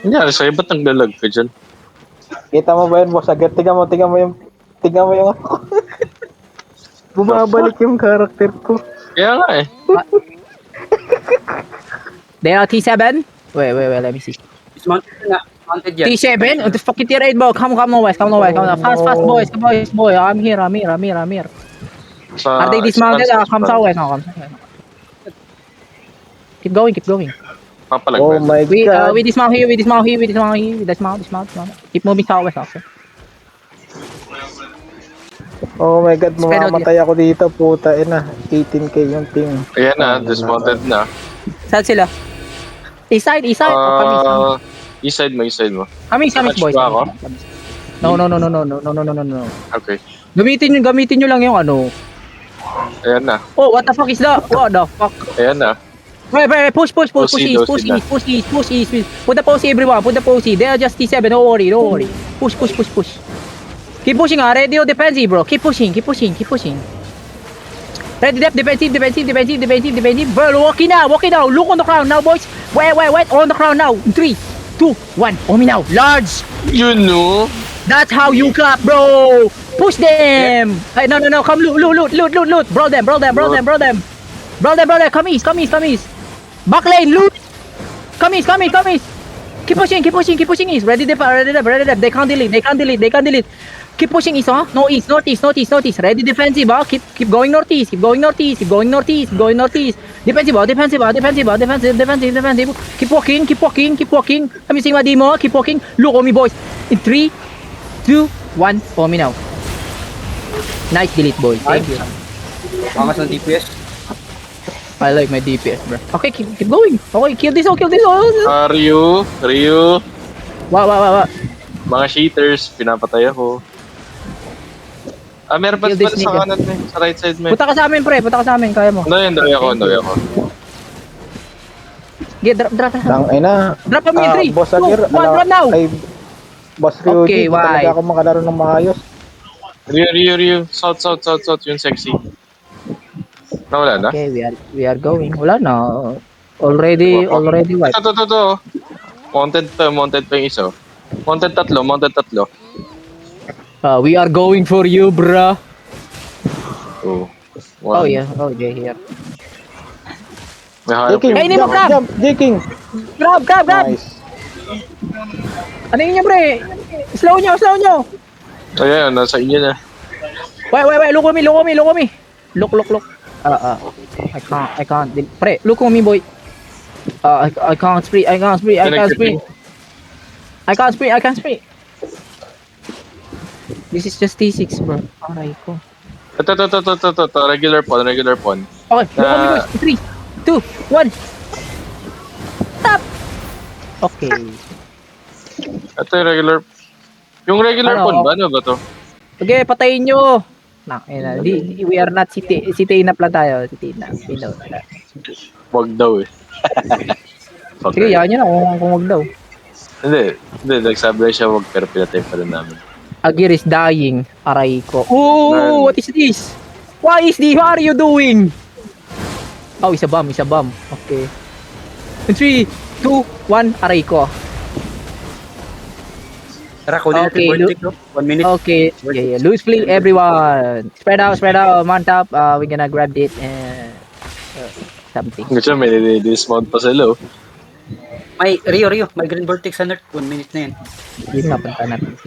Nangyari sa'yo, ba't naglalag ka dyan? Kita mo ba yun, boss? Agad, tingnan mo yung bumabalik yung character ko. Kaya nga eh. They are T7? Wait, let me see. It's mounted yan. T7? What the fuck is T8, bro? Come on, boys. Fast, boys. Boy. I'm here. Are they dismounted? Come southwest. No, come southwest. Keep going. Papalag Oh ba? my God. We dismount here. Dismount. Keep moving southwest, okay. Oh my God, mamamatay ako dito, puta. Ina, 18k yung ping. Ayan na, dismounted na. Saan sila? East side? East side mo. Kamis, boys. Ba ako? No. Okay. Gamitin nyo lang yung ano. Ayan na. Oh, what the fuck is that? What the fuck? Ayan na. Wait, push east. Put the posy, everyone. Put the posy. They are just T7. Don't worry. Push. Keep pushing, ready or defensive, bro. Keep pushing. Ready, defensive. Bro, walking now. Look on the ground now, boys. Wait. On the ground now. 3, 2, 1. On me now. Large. You know? That's how you clap, bro. Push them. Hey, no. Come loot. Bro them. Come east. Back lane, loot. Come east. Keep pushing east. Ready, dep. They can't delete. Keep pushing east, huh? No east, northeast. Ready, defensive, huh? Keep going northeast. Defensive. Keep walking. I'm using my demo. Keep walking. Look on me, boys. In 3, 2, 1. For me now. Nice delete, boys. Thank you. Angas ng DPS. I like my DPS, bro. Okay, keep going. Okay, kill this. Ryu. Wow. Mga cheaters, pinapatay ako. Meron pa Kill this sa nigga. kanan mo, sa right side mo. Punta ka sa amin, pre. Kaya mo. Hindi ako. Drop. Tang ina. Drop kami, 3, Boss 2, Agir, 1, run now. Ay, Boss Ryuji, Okay, hindi talaga why? ako makalaro ng maayos. Ryu. South, yung sexy. Nawala na? Okay, we are going. Wala na. Already white. Ito. Mounted pa yung isa. Mounted tatlo. We are going for you, bro. Oh. Oh yeah, here. May hanap J-King, yung- Hey, hindi mo grab! J-King. Grab! Nice. Ano yun niya, pre? Slow nyo! Ayan, nasa inyo na. Wait, look at me. Look. I can't. Pre, look at me, boy. I can't spree. This is just T6, bro. Aray ko. Ito. Regular pawn. Okay, look at me, boys. 3, 2, 1. Stop! Okay. Ito yung regular. Yung regular Ano? pawn ba? Ano ba to? Okay, patayin nyo. We are not City up lang tayo. City up. Wag daw eh. Sige, yakin nyo na kung wag daw. Hindi. Nagsabi lang siya wag pero pinatay pa rin namin. Agir is dying. Aray ko. Ooh, what is this? What are you doing? Oh, isa bomb. Okay. 3, 2, 1, aray ko. Tara, kunin Okay, natin verdict, no? 1 minute. Okay. Yeah. Loose fleet, everyone. Spread out. On top. We're gonna grab it and something. Kasi may dismount pa sila oh. May Rio, may green vertex sa north. 1 minute na yan. Yun nga, punta natin.